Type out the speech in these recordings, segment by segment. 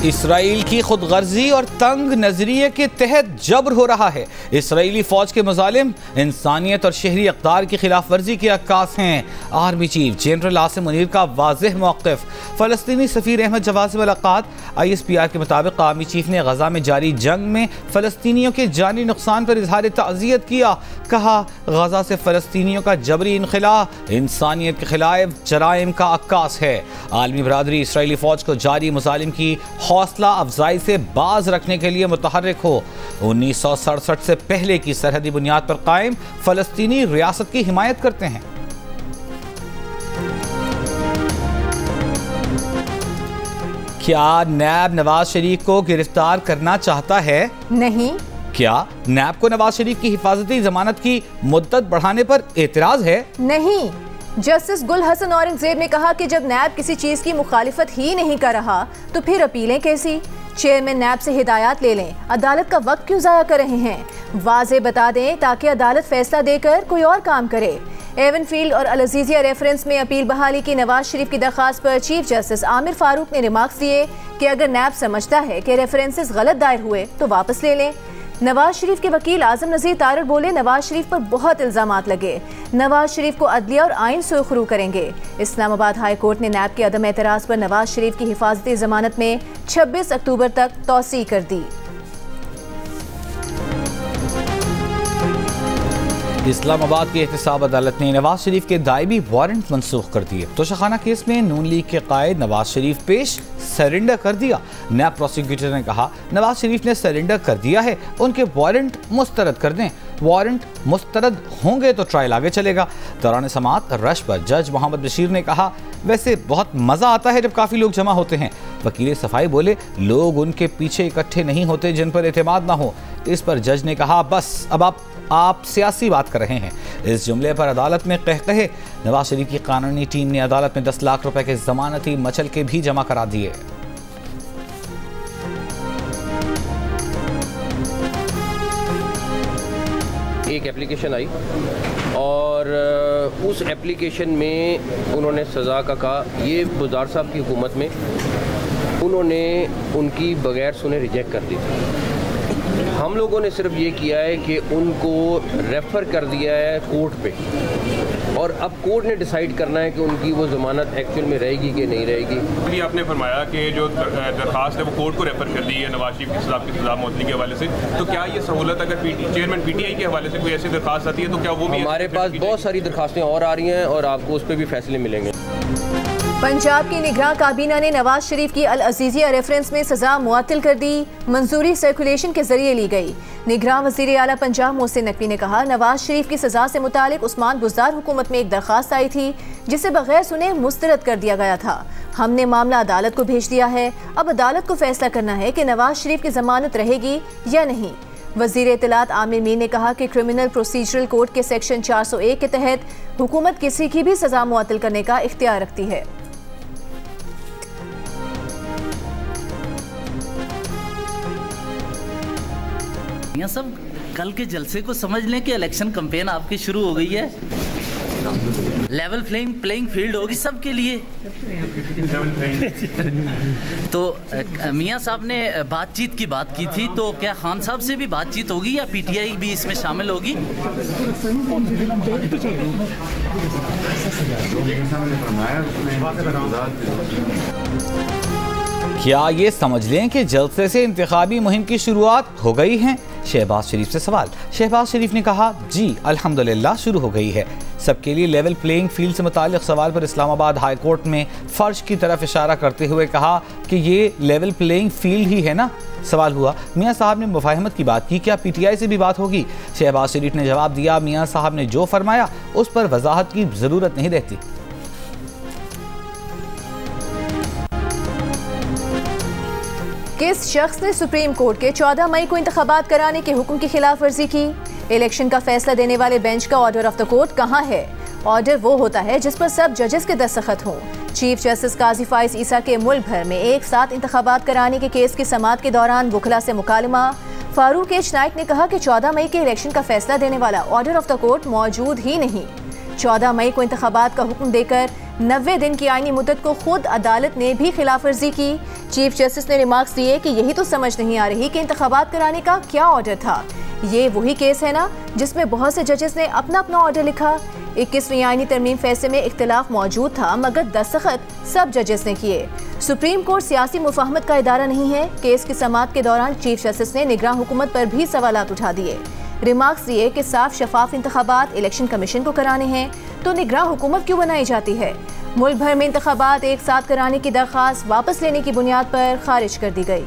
Israel की खुदगर्जी और तंग नजरिए के तहत जबर हो रहा है। इसराइली फौज के मुजालिम इंसानियत और शहरी इक़दार की खिलाफ वर्जी के अक्कास हैं। Army chief general Asim Munir का वाज़ेह मौक़िफ़। फ़लस्तीनी सफ़ीर अहमद जवाद से मुलाकात। ISPR के मुताबिक आर्मी चीफ ने गजा में जारी जंग में फ़लस्तीनियों के जानी नुकसान पर इजहार ताज़ियत किया। कहा, गजा से फ़लस्तीनियों का जबरी इनखला इंसानियत के खिलाफ जराइम का अक्कास है। आलमी बरादरी इसराइली फ़ौज को जारी मुजालिम की हौसला अफजाई से बाज रखने के लिए मुतहर्रिक हो। 1967 से पहले की सरहदी बुनियाद पर कायम फ़लस्तीनी रियासत की हिमायत करते हैं। क्या नैब नवाज शरीफ को गिरफ्तार करना चाहता है? नहीं। क्या नैब को नवाज शरीफ की हिफाजती जमानत की मुद्दत बढ़ाने पर एतराज है? नहीं। जस्टिस गुल हसन औरंगजेब ने कहा कि जब नैब किसी चीज की मुखालिफत ही नहीं कर रहा तो फिर अपीलें कैसी? चेयरमैन नैब से हिदायत ले लें, अदालत का वक्त क्यों जाया कर रहे हैं? वाज़े बता दें ताकि अदालत फैसला देकर कोई और काम करे। एवनफील्ड और अल अज़ीज़िया रेफरेंस में अपील बहाली की नवाज शरीफ की दरख्वास्त पर चीफ जस्टिस आमिर फारूक ने रिमार्क्स दिए कि अगर नैब समझता है कि रेफरेंसेस गलत दायर हुए तो वापस ले लें। नवाज शरीफ के वकील आजम नज़ीर तारड़ बोले, नवाज शरीफ पर बहुत इल्जामात लगे, नवाज शरीफ को अदलिया और आइन सुरखरू करेंगे। इस्लामाबाद हाई कोर्ट ने नैब के अदम एतराज़ पर नवाज शरीफ की हिफाजती जमानत में 26 अक्टूबर तक तौसी कर दी। इस्लामाबाद की एहतसाब अदालत ने नवाज शरीफ के दायमी वारंट मनसूख कर दिए। तोशाखाना केस में नून लीग के कायद नवाज शरीफ पेश सरेंडर कर दिया। नैब प्रोसिक्यूटर ने कहा, नवाज शरीफ ने सरेंडर कर दिया है, उनके वारंट मुस्तरद कर दें। वारंट मुस्तरद होंगे तो ट्रायल आगे चलेगा। दौरान समाअत रश पर जज मोहम्मद बशीर ने कहा, वैसे बहुत मजा आता है जब काफी लोग जमा होते हैं। वकील सफाई बोले, लोग उनके पीछे इकट्ठे नहीं होते जिन पर एतमाद ना हो। इस पर जज ने कहा, बस अब आप सियासी बात कर रहे हैं। इस जुमले पर अदालत में कहकहे। नवाज शरीफ की कानूनी टीम ने अदालत में 10 लाख रुपए के जमानती मचल के भी जमा करा दिए। एक एप्लीकेशन आई और उस एप्लीकेशन में उन्होंने सज़ा का कहा। ये बुज़दार साहब की हुकूमत में उन्होंने उनकी बगैर सुने रिजेक्ट कर दी थी। हम लोगों ने सिर्फ ये किया है कि उनको रेफ़र कर दिया है कोर्ट पे, और अब कोर्ट ने डिसाइड करना है कि उनकी वो ज़मानत एक्चुअल में रहेगी कि नहीं रहेगी। अभी आपने फरमाया कि जो दरख्वास्त है वो कोर्ट को रेफ़र कर दी है नवाज शरीफ के साहब की सज़ा मौतली के हवाले से, तो क्या ये सहूलत अगर चेयरमैन PTI के हवाले से कोई ऐसी दरख्वास्त आती है तो क्या वो भी? हमारे पास बहुत सारी दरख्वास्तें और आ रही हैं और आपको उस पर भी फैसले मिलेंगे। पंजाब की निगरान काबीना ने नवाज शरीफ की अल अज़ीज़िया रेफरेंस में सजा मुअत्तल कर दी। मंजूरी सर्कुलेशन के जरिए ली गई। निगरान वज़ीर आला पंजाब मोहसिन नकवी ने कहा, नवाज शरीफ की सजा से मुतालिक उस्मान बुज़दार हुकूमत में एक दरख्वास्त आई थी जिसे बगैर सुने मुस्तरद कर दिया गया था। हमने मामला अदालत को भेज दिया है। अब अदालत को फैसला करना है कि नवाज शरीफ की जमानत रहेगी या नहीं। वज़ीर इत्तलात आमिर मीर ने कहा कि क्रिमिनल प्रोसीजरल कोड के सेक्शन 401 के तहत हुकूमत किसी की भी सजा मुअत्तल करने का इख्तियार रखती है। सब कल के जलसे को समझ लें कि इलेक्शन कैंपेन आपकी शुरू हो गई है। लेवल प्लेइंग फील्ड होगी सबके लिए। तो मियां साहब ने बातचीत की बात की थी, तो क्या खान साहब से भी बातचीत होगी या PTI भी इसमें शामिल होगी? क्या ये समझ लें कि जलसे से इंतखाबी मुहिम की शुरुआत हो गई है? शहबाज शरीफ से सवाल। शहबाज शरीफ ने कहा, जी अल्हम्दुलिल्लाह शुरू हो गई है। सबके लिए लेवल प्लेइंग फील्ड से मुताल्लिक सवाल पर इस्लामाबाद हाई कोर्ट में फर्श की तरफ इशारा करते हुए कहा कि ये लेवल प्लेइंग फील्ड ही है ना। सवाल हुआ, मियां साहब ने मुफाहमत की बात की, क्या PTI से भी बात होगी? शहबाज शरीफ ने जवाब दिया, मियां साहब ने जो फरमाया उस पर वजाहत की ज़रूरत नहीं रहती। किस शख्स ने सुप्रीम कोर्ट के 14 मई को इंतखाबात कराने के हुक्म की खिलाफ वर्जी की? इलेक्शन का फैसला देने वाले बेंच का ऑर्डर ऑफ द कोर्ट कहाँ है? ऑर्डर वो होता है जिस पर सब जजेस के दस्तखत हों। चीफ जस्टिस काजी फाइज ईसा के मुल्क भर में एक साथ इंतखाबात कराने के केस की समाअत के दौरान वकला से मुकालमा। फारूक एच नाइक ने कहा कि 14 मई के इलेक्शन का फैसला देने वाला ऑर्डर ऑफ द कोर्ट मौजूद ही नहीं। 14 मई को इंतखाबात का हुक्म देकर 90 दिन की आईनी मुद्दत को खुद अदालत ने भी खिलाफ वर्जी की। चीफ जस्टिस ने रिमार्क्स दिए कि यही तो समझ नहीं आ रही कि इंतखाबात कराने का क्या ऑर्डर था। ये वही केस है ना जिसमें बहुत से जजेस ने अपना अपना ऑर्डर लिखा। 21वीं आईनी तरमीम फैसले में इख्तिलाफ मौजूद था मगर दस्तखत सब जजेस ने किए। सुप्रीम कोर्ट सियासी मुफाहमत का इदारा नहीं है। केस की समाअत के दौरान चीफ जस्टिस ने निगरान हुकूमत पर भी सवालात उठा दिए। रिमार्क्स दिए कि साफ शफाफ इंतखाबात इलेक्शन कमीशन को कराने हैं तो निगरान हुकूमत क्यों बनाई जाती है। मुल्क भर में इंतखाबात एक साथ कराने की दरख्वास्त वापस लेने की बुनियाद पर खारिज कर दी गई।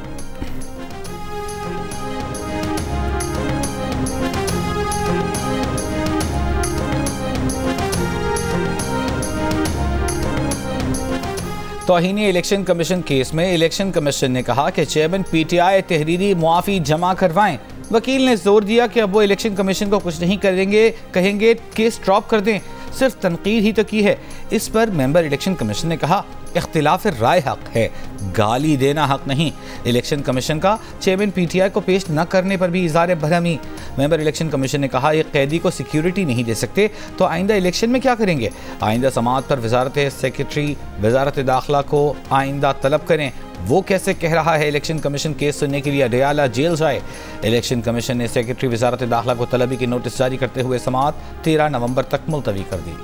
तौहीनी इलेक्शन कमीशन केस में इलेक्शन कमीशन ने कहा कि चेयरमैन पीटीआई तहरीरी मुआफी जमा करवाएं। वकील ने जोर दिया कि अब वो इलेक्शन कमीशन को कुछ नहीं करेंगे, कहेंगे केस ड्रॉप कर दें। सिर्फ तनकीद ही तो की है। इस पर मेंबर इलेक्शन कमीशन ने कहा इख्तिलाफ राय हक है, गाली देना हक नहीं। इलेक्शन कमीशन का चेयरमैन पीटीआई को पेश न करने पर भी इज़हार बरहमी। मेंबर इलेक्शन कमीशन ने कहा एक कैदी को सिक्योरिटी नहीं दे सकते तो आइंदा इलेक्शन में क्या करेंगे। आइंदा समाअत पर वजारत सेक्रेटरी वजारत दाखिला को आइंदा तलब करें। वो कैसे कह रहा है इलेक्शन कमीशन केस सुनने के लिए अडयाला जेल जाए। इलेक्शन कमीशन ने सेक्रेटरी वजारत दाखिला को तलबी की नोटिस जारी करते हुए समाअत 13 नवंबर तक मुलतवी कर दी।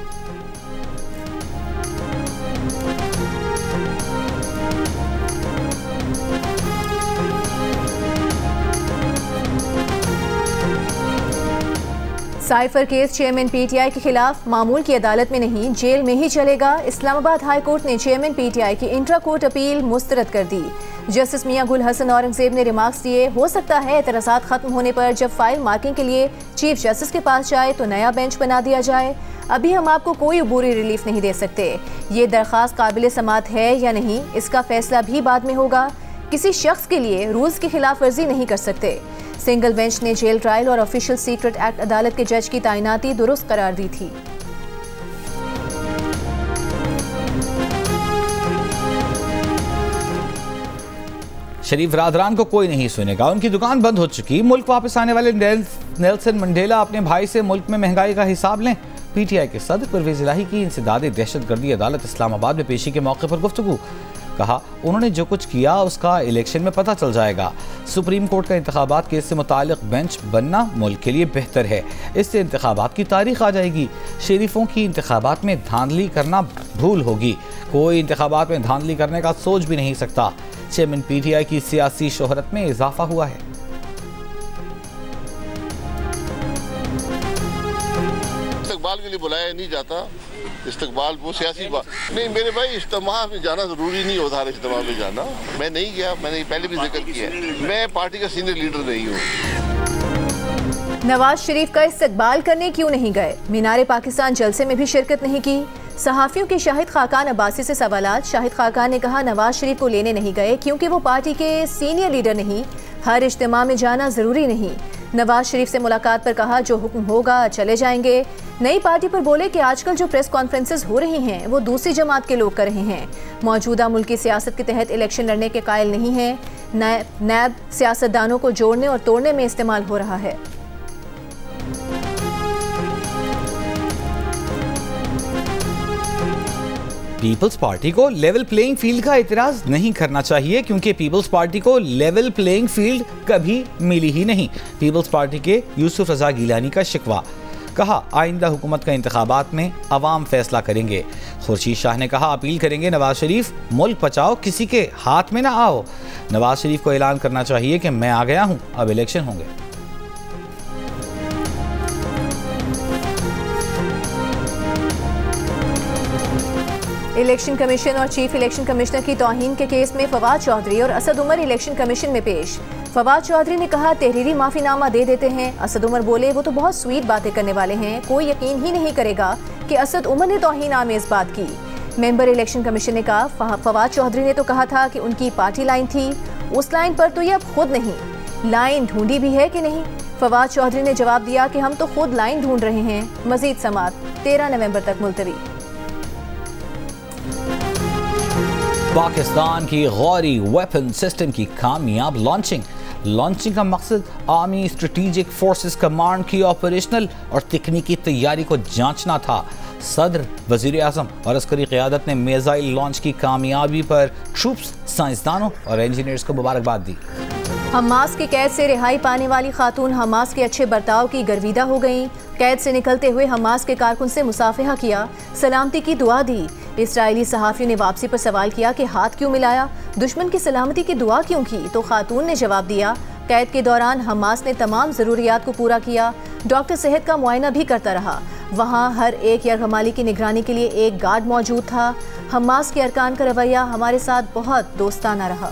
साइफर केस चेयरमैन पीटीआई के खिलाफ मामूल की अदालत में नहीं जेल में ही चलेगा। इस्लामाबाद हाई कोर्ट ने चेयरमैन पीटीआई की इंट्रा कोर्ट अपील मुस्तरद कर दी। जस्टिस मियां गुल हसन औरंगजेब ने रिमार्क्स दिए हो सकता है एतराज़ात खत्म होने पर जब फाइल मार्किंग के लिए चीफ जस्टिस के पास जाए तो नया बेंच बना दिया जाए। अभी हम आपको कोई अबूरी रिलीफ नहीं दे सकते। ये दरख्वास्त काबिल समाअत है या नहीं इसका फैसला भी बाद में होगा। किसी शख्स के लिए रूल्स की खिलाफ वर्जी नहीं कर सकते। सिंगल बेंच ने जेल ट्रायल और ऑफिशियल सीक्रेट एक्ट अदालत के जज की तैनाती दुरुस्त करार दी थी। शरीफ रादरान को कोई नहीं सुनेगा, उनकी दुकान बंद हो चुकी। मुल्क वापस आने वाले नेल्सन मंडेला अपने भाई से मुल्क में महंगाई का हिसाब लें। पीटीआई के सदर परवेज इलाही की इंसदाद दहशतगर्दी अदालत इस्लामाबाद में पेशी के मौके पर गुफ्तगू। कहा उन्होंने जो कुछ किया उसका इलेक्शन में पता चल जाएगा। सुप्रीम कोर्ट का इंतखाबात केस से मुताल्लिक बेंच बनना मुल्क के लिए बेहतर है। इससे इंतखाबात की तारीख आ जाएगी। शरीफों की इंतखाबात में धांधली करना भूल होगी। कोई इंतखाबात में धांधली करने का सोच भी नहीं सकता। चेयरमैन पीटीआई की सियासी शोहरत में इजाफा हुआ है। इस्तकबाल के लिए बुलाया नहीं जाता। इस्तकबाल वो सियासी बात नहीं मेरे भाई। इज्तिमा में जाना जरूरी नहीं होता। इज्तिमा में जाना मैं नहीं गया, मैंने पहले भी जिक्र किया है। मैं पार्टी का सीनियर लीडर नहीं हूँ। नवाज शरीफ का इस्तकबाल करने क्यों नहीं गए। मीनार पाकिस्तान जलसे में भी शिरकत नहीं की। सहाफ़ियों के शाहिद खाकान अब्बासी से सवालात। शाहिद खाकान ने कहा नवाज शरीफ को लेने नहीं गए क्योंकि वो पार्टी के सीनियर लीडर नहीं। हर इज्तिमा में जाना ज़रूरी नहीं। नवाज शरीफ से मुलाकात पर कहा जो हुक्म होगा चले जाएंगे। नई पार्टी पर बोले कि आजकल जो प्रेस कॉन्फ्रेंसेस हो रही हैं वो दूसरी जमात के लोग कर रहे हैं। मौजूदा मुल्की सियासत के तहत इलेक्शन लड़ने के कायल नहीं है। नैब सियासतदानों को जोड़ने और तोड़ने में इस्तेमाल हो रहा है। पीपल्स पार्टी को लेवल प्लेइंग फील्ड का इतराज नहीं करना चाहिए क्योंकि पीपल्स पार्टी को लेवल प्लेइंग फील्ड कभी मिली ही नहीं। पीपल्स पार्टी के यूसुफ रजा गिलानी का शिकवा। कहा आइंदा हुकूमत का इंतखाबात में अवाम फैसला करेंगे। खुर्शीद शाह ने कहा अपील करेंगे नवाज शरीफ मुल्क बचाओ, किसी के हाथ में ना आओ। नवाज शरीफ को ऐलान करना चाहिए कि मैं आ गया हूं, अब इलेक्शन होंगे। इलेक्शन कमीशन और चीफ इलेक्शन कमिश्नर की तौहीन के केस में फवाद चौधरी और असद उमर इलेक्शन कमीशन में पेश। फवाद चौधरी ने कहा तहरीरी माफीनामा दे देते हैं। असद उमर बोले वो तो बहुत स्वीट बातें करने वाले हैं, कोई यकीन ही नहीं करेगा कि असद उमर ने तौहीन आमेज बात की। मेंबर इलेक्शन कमीशन ने कहा फवाद चौधरी ने तो कहा था कि उनकी पार्टी लाइन थी, उस लाइन पर तो ये अब खुद नहीं, लाइन ढूंढी भी है कि नहीं। फवाद चौधरी ने जवाब दिया कि हम तो खुद लाइन ढूंढ रहे हैं। मजीद समात 13 नवंबर तक मुलतवी। पाकिस्तान की गौरी वेपन सिस्टम की कामयाब लॉन्चिंग का मकसद आर्मी स्ट्रेटेजिक फोर्सेस कमांड की ऑपरेशनल और तकनीकी तैयारी को जांचना था। सदर, वजीर आज़म और अस्करी क़यादत ने मिसाइल लॉन्च की कामयाबी पर ट्रूप्स, साइंसदानों और इंजीनियर्स को मुबारकबाद दी। हमास की कैद से रिहाई पाने वाली खातून हमास के अच्छे बर्ताव की गर्विदा हो गईं। कैद से निकलते हुए हमास के कारकुन से मुसाफिहा किया, सलामती की दुआ दी। इस्राएली सहाफ़ी ने वापसी पर सवाल किया कि हाथ क्यों मिलाया, दुश्मन की सलामती की दुआ क्यों की, तो खातून ने जवाब दिया, कैद के दौरान हमास ने तमाम ज़रूरियात को पूरा किया। डॉक्टर सेहत का मुआयना भी करता रहा। वहाँ हर एक यरगमाली की निगरानी के लिए एक गार्ड मौजूद था। हमास के अरकान का रवैया हमारे साथ बहुत दोस्ताना रहा।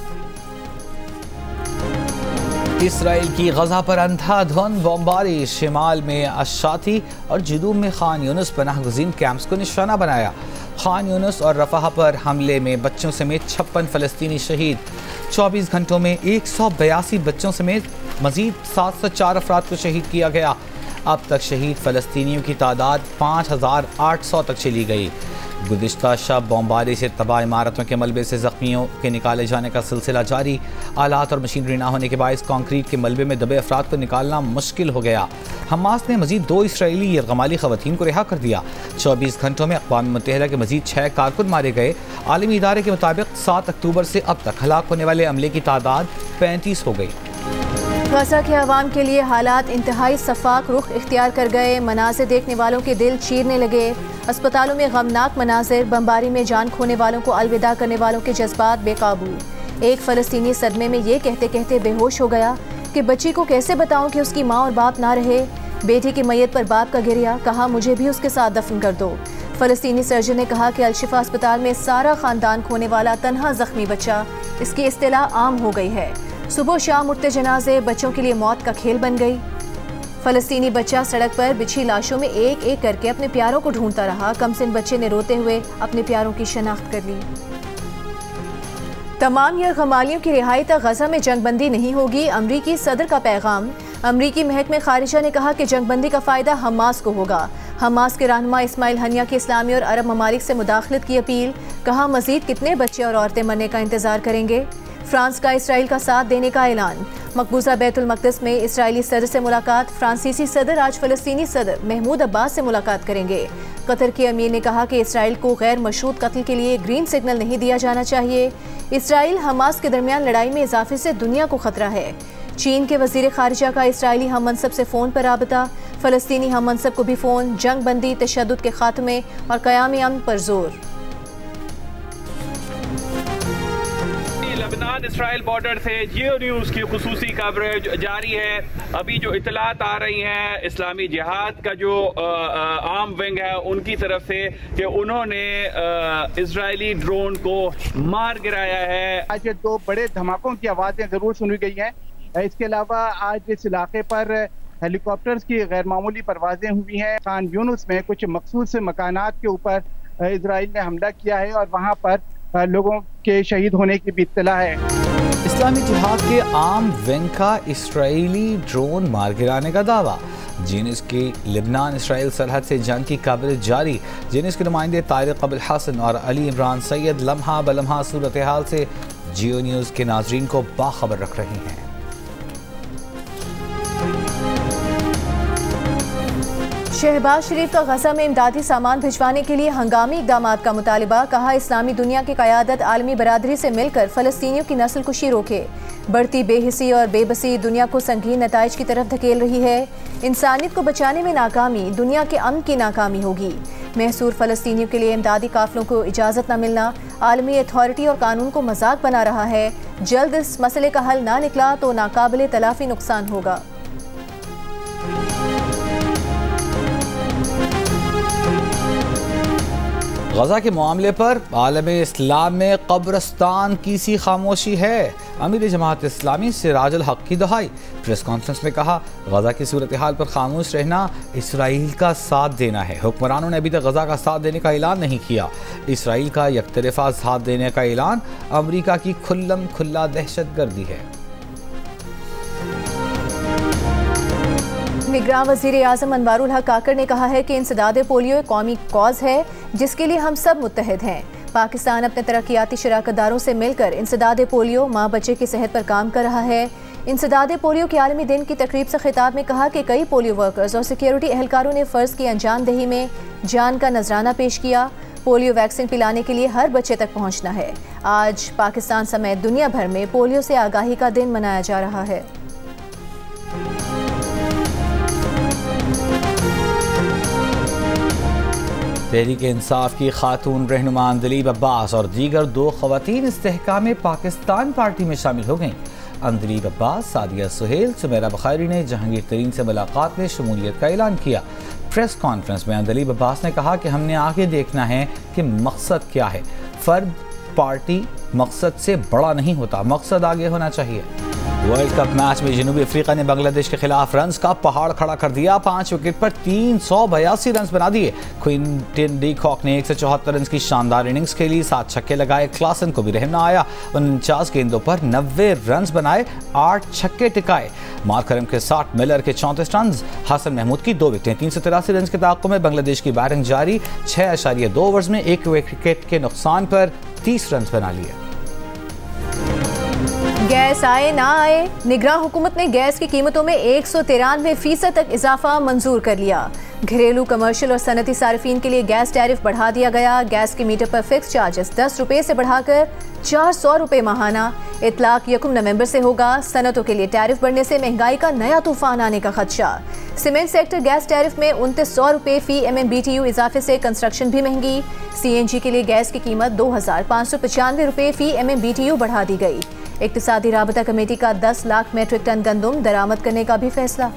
इसराइल की गजा पर अंधाधुंध बमबारी, शिमाल में अशाती और जनूब में खान यूनुस पनाह गुज़ीन कैंप्स को निशाना बनाया। खान यूनुस और रफ़ाह पर हमले में बच्चों समेत 56 फ़लस्तीनी शहीद। 24 घंटों में 182 बच्चों समेत मज़ीद 704 अफराद को शहीद किया गया। अब तक शहीद फ़लस्तीनियों की तादाद 5800 तक चली गई। गुज़िश्ता शब बमबारी से तबाह इमारतों के मलबे से ज़ख्मियों के निकाले जाने का सिलसिला जारी। आलात और मशीनरी ना होने के बायस कंक्रीट के मलबे में दबे अफराद को निकालना मुश्किल हो गया। हमास ने मज़ीद 2 इसराइली यरगमाली ख़वातीन को रिहा कर दिया। 24 घंटों में अक़वाम मुत्तहिदा के मज़ीद 6 कारकुन मारे गए। आलमी इदारे के मुताबिक 7 अक्टूबर से अब तक हलाक होने वाले अमले की तादाद 35 हो गई। गजा के अवाम के लिए हालात इंतहाई सफाक रुख इख्तियार कर गए। मनाज़िर देखने वालों के दिल चीरने लगे। अस्पतालों में गमनाक मनाज़िर, बमबारी में जान खोने वालों को अलविदा करने वालों के जज्बात बेकाबू। एक फ़लस्तीनी सदमे में ये कहते कहते बेहोश हो गया कि बच्ची को कैसे बताऊं कि उसकी माँ और बाप ना रहे। बेटी की मैयत पर बाप का गिरिया, कहा मुझे भी उसके साथ दफन कर दो। फ़लस्तीनी सर्जन ने कहा कि अलशिफा अस्पताल में सारा ख़ानदान खोने वाला तन्हा ज़ख्मी बच्चा, इसकी इस्तिलाह आम हो गई है। सुबह शाम उठते जनाजे बच्चों के लिए मौत का खेल बन गई। फ़लस्तीनी बच्चा सड़क पर बिछी लाशों में एक एक करके अपने प्यारों को ढूंढता रहा। कमसिन बच्चे ने रोते हुए अपने प्यारों की शनाख्त कर ली। तमाम यरगमालियों की रिहाई तक गजा में जंगबंदी नहीं होगी, अमरीकी सदर का पैगाम। अमरीकी महकमे खारिजा ने कहा कि जंगबंदी का फ़ायदा हमास को होगा। हमास के रहनुमा इस्माइल हनिया की इस्लामी और अरब ममालिक से मुदाखलत की अपील। कहा मज़ीद कितने बच्चे और औरतें मरने का इंतज़ार करेंगे। फ्रांस का इसराइल का साथ देने का ऐलान। मकबूजा बैतुल मक़दिस में इसराइली सदर से मुलाकात। फ्रांसीसी सदर आज फ़लस्तीनी सदर महमूद अब्बास से मुलाकात करेंगे। कतर के अमीर ने कहा कि इसराइल को गैर मशरूत कत्ल के लिए ग्रीन सिग्नल नहीं दिया जाना चाहिए। इसराइल हमास के दरमियान लड़ाई में इजाफे से दुनिया को खतरा है। चीन के वज़ीर ख़ारिजा का इसराइली हम मनसब से फ़ोन पर राबता। फ़लस्तीनी हम मनसब को भी फ़ोन। जंग बंदी, तशद्दुद के खात्मे और क़याम अमन पर जोर। लेबनान इसराइल बॉर्डर से जियो न्यूज़ की खुसूसी कवरेज जारी है। अभी जो इतलात आ रही हैं इस्लामी जिहाद का जो आर्म विंग है उनकी तरफ से कि उन्होंने इजरायली ड्रोन को मार गिराया है। आज 2 बड़े धमाकों की आवाज़ें ज़रूर सुनी गई हैं। इसके अलावा आज इस इलाके पर हेलीकॉप्टर्स की गैर मामूली परवाजें हुई हैं। खान यूनुस में कुछ मखसूस मकानात के ऊपर इजराइल ने हमला किया है और वहाँ पर लोगों के शहीद होने की भी इत्तला है। इस्लामी जिहाद के आर्म विंग का इसराइली ड्रोन मार गिराने का दावा। जीनिस की लेबनान इसराइल सरहद से जंग की कवरेज जारी। जीनिस के नुमाइंदे तारिक अबुल हसन और अली इमरान सैयद लम्हा बलम्हा सूरत हाल से जियो न्यूज़ के नाजरीन को बाखबर रख रहे हैं। शहबाज शरीफ का गजा में इमदादी सामान भिजवाने के लिए हंगामी इक़दामात का मुतालिबा। कहा इस्लामी दुनिया की क़यादत आलमी बरादरी से मिलकर फ़लस्तीनियों की नस्ल कुशी रोके। बढ़ती बेहिसी और बेबसी दुनिया को संगीन नताइज की तरफ धकेल रही है। इंसानियत को बचाने में नाकामी दुनिया के अमन की नाकामी होगी। महसूर फ़लस्तीनियों के लिए इमदादी काफ़िलों को इजाज़त न मिलना आलमी अथॉरिटी और कानून को मजाक बना रहा है। जल्द इस मसले का हल ना निकला तो नाकाबिले तलाफ़ी नुकसान होगा। गजा के मामले पर आलम इस्लाम में कब्रस्तान की सी खामोशी है। अमीर जमात इस्लामी सिराजुल हक की दुहाई। प्रेस कॉन्फ्रेंस में कहा गजा की सूरत हाल पर खामोश रहना इसराइल का साथ देना है। हुक्मरानों ने अभी तक गजा का साथ देने का ऐलान नहीं किया। इसराइल का यकतरफा साथ देने का ऐलान अमरीका की खुल्लम खुल्ला दहशतगर्दी है। निगरान वज़ीर आज़म अनवारुल हक काकर ने कहा है कि इंसदाद पोलियो एक कौमी कॉज है जिसके लिए हम सब मुत्तहिद हैं। पाकिस्तान अपने तरक्याती शराकतदारों से मिलकर इंसदाद पोलियो माँ बच्चे की सेहत पर काम कर रहा है। इंसदाद पोलियो के आलमी दिन की तकरीब से खिताब में कहा कि कई पोलियो वर्कर्स और सिक्योरिटी एहलकारों ने फ़र्ज़ की अंजामदही में जान का नजराना पेश किया। पोलियो वैक्सीन पिलाने के लिए हर बच्चे तक पहुँचना है। आज पाकिस्तान समेत दुनिया भर में पोलियो से आगाही का दिन मनाया जा रहा है। तहरीक इंसाफ की खातून रहनुमा अंदलीब अब्बास और दीगर 2 खवातीन इस्तेहकाम पाकिस्तान पार्टी में शामिल हो गईं। अंदलीब अब्बास, सादिया सुहेल, सुमेरा बुखारी ने जहांगीर तरीन से मुलाकात में शमूलियत का ऐलान किया। प्रेस कॉन्फ्रेंस में अंदलीब अब्बास ने कहा कि हमने आगे देखना है कि मकसद क्या है। फर्द, पार्टी मकसद से बड़ा नहीं होता, मकसद आगे होना चाहिए। वर्ल्ड कप मैच में जनूबी अफ्रीका ने बांग्लादेश के खिलाफ रन्स का पहाड़ खड़ा कर दिया। 5 विकेट पर 382 रन बना दिए। क्विंटन डी कॉक ने 174 रन की शानदार इनिंग्स खेली, 7 छक्के लगाए। क्लासन को भी रहम ना आया, 49 गेंदों पर 90 रन बनाए, 8 छक्के टिकाए। मार्करम के 60, मिलर के 34 रन, हसन महमूद की 2 विकेटें। 383 रन के ताक़ुब में बांग्लादेश की बैटिंग जारी। 6.2 ओवर्स में 1 विकेट के नुकसान पर 30 रन बना लिए। गैस आए ना आए, निगरान हुकूमत ने गैस की कीमतों में 193% तक इजाफा मंजूर कर लिया। घरेलू, कमर्शियल और सनती सार्फिन के लिए गैस टैरिफ बढ़ा दिया गया। गैस के मीटर पर फिक्स चार्जेस 10 रुपये से बढ़ाकर 400 रुपये माहाना। इतलाक 1 नवंबर से होगा। सनतों के लिए टैरिफ बढ़ने से महंगाई का नया तूफान आने का खदशा। सीमेंट सेक्टर गैस टैरिफ में 2900 रुपये फी MMBTU इजाफे से कंस्ट्रक्शन भी महंगी। CNG के लिए गैस की कीमत 2595 रुपये फी MMBTU बढ़ा दी गई। इक्तिसादी राबता कमेटी का 10 लाख मेट्रिक टन गंदम दरामद करने का भी फैसला।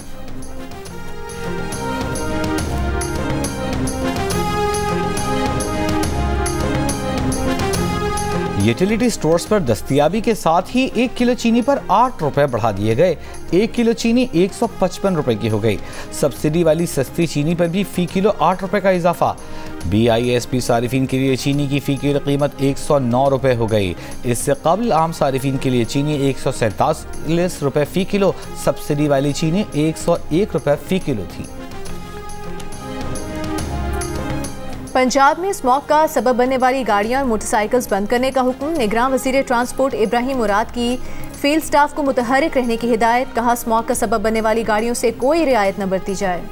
यूटिलिटी स्टोर्स पर दस्तयाबी के साथ ही 1 किलो चीनी पर 8 रुपए बढ़ा दिए गए। 1 किलो चीनी 155 रुपए की हो गई। सब्सिडी वाली सस्ती चीनी पर भी फी किलो 8 रुपए का इजाफा। BISP सारिफिन के लिए चीनी की फी किलो कीमत 109 रुपए हो गई। इससे कबल आम सारिफिन के लिए चीनी 147 रुपए फी किलो, सब्सिडी वाली चीनी 101 रुपए फी किलो थी। पंजाब में स्मॉग का सबब बनने वाली गाड़ियां और मोटरसाइकिल्स बंद करने का हुक्म। निगरान वज़ीर ट्रांसपोर्ट इब्राहिम मुराद की फील्ड स्टाफ को मुतहरिक रहने की हिदायत। कहा, स्मॉग का सबब बनने वाली गाड़ियों से कोई रियायत न बरती जाए।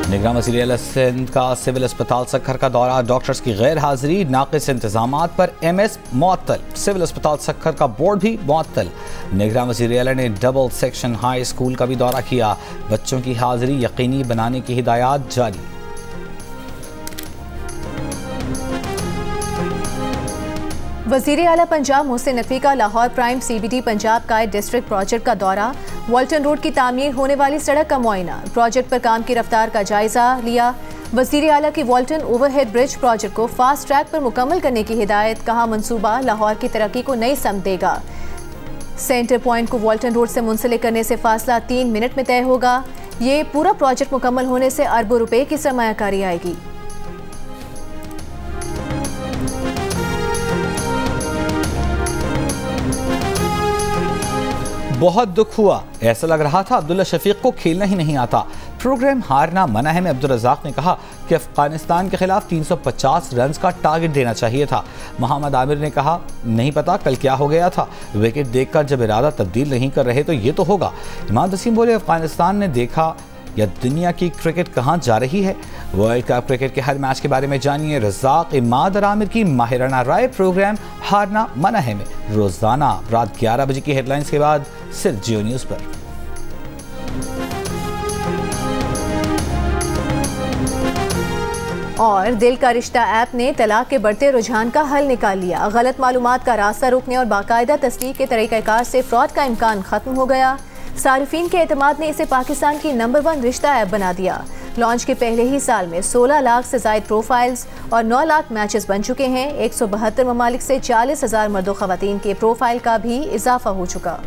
निगरान वज़ीर आला सिंध का सिविल अस्पताल सक्खर का दौरा। डॉक्टर्स की गैर हाजिरी, नाक़िस इंतजामात पर MS मुअत्तल। सिविल अस्पताल सक्खर का बोर्ड भी मुअत्तल। निगरान वज़ीर आला ने डबल सेक्शन हाई स्कूल का भी दौरा किया। बच्चों की हाजिरी यकीनी बनाने की हिदायत जारी। वज़ीर आला पंजाब मोहसिन नकवी का लाहौर प्राइम CBD पंजाब का डिस्ट्रिक्ट प्रोजेक्ट का दौरा। वाल्टन रोड की तामीर होने वाली सड़क का मुआयना। प्रोजेक्ट पर काम की रफ्तार का जायजा लिया। वज़ीर आला की वाल्टन ओवरहेड ब्रिज प्रोजेक्ट को फास्ट ट्रैक पर मुकम्मल करने की हिदायत। कहा, मंसूबा लाहौर की तरक्की को नई समत देगा। सेंटर पॉइंट को वाल्टन रोड से मुंसलिक करने से फासला 3 मिनट में तय होगा। ये पूरा प्रोजेक्ट मुकम्मल होने से अरबों रुपए की सरमायाकारी आएगी। बहुत दुख हुआ, ऐसा लग रहा था अब्दुल्ला शफीक को खेलना ही नहीं आता। प्रोग्राम हारना मना है में अब्दुल रज़ाक ने कहा कि अफगानिस्तान के खिलाफ 350 रन का टारगेट देना चाहिए था। मोहम्मद आमिर ने कहा, नहीं पता कल क्या हो गया था, विकेट देखकर जब इरादा तब्दील नहीं कर रहे तो ये तो होगा। इमाद वसीम बोले, अफगानिस्तान ने देखा या दुनिया की क्रिकेट कहाँ जा रही है। वर्ल्ड कप क्रिकेट के हर मैच के बारे में जानिए रज़ाक, इमाद और आमिर की माहिराना राय। प्रोग्राम हारना मना है में रोजाना रात 11 बजे की हेडलाइंस के बाद सिर्फ जियो न्यूज़ पर। और दिल का रिश्ता ऐप ने तलाक के बढ़ते रुझान का हल निकाल लिया। गलत मालूमात का रास्ता रोकने और बाकायदा तस्दीक के तरीक़ाकार से फ्रॉड का इम्कान खत्म हो गया। सारिफीन के एतमाद ने इसे पाकिस्तान की नंबर 1 रिश्ता ऐप बना दिया। लॉन्च के पहले ही साल में 16 लाख से ज़ायद प्रोफाइल्स और 9 लाख मैचेस बन चुके हैं। 172 ममालिक से 40,000 मर्दो ख़वातीन के प्रोफाइल का भी इजाफा हो चुका।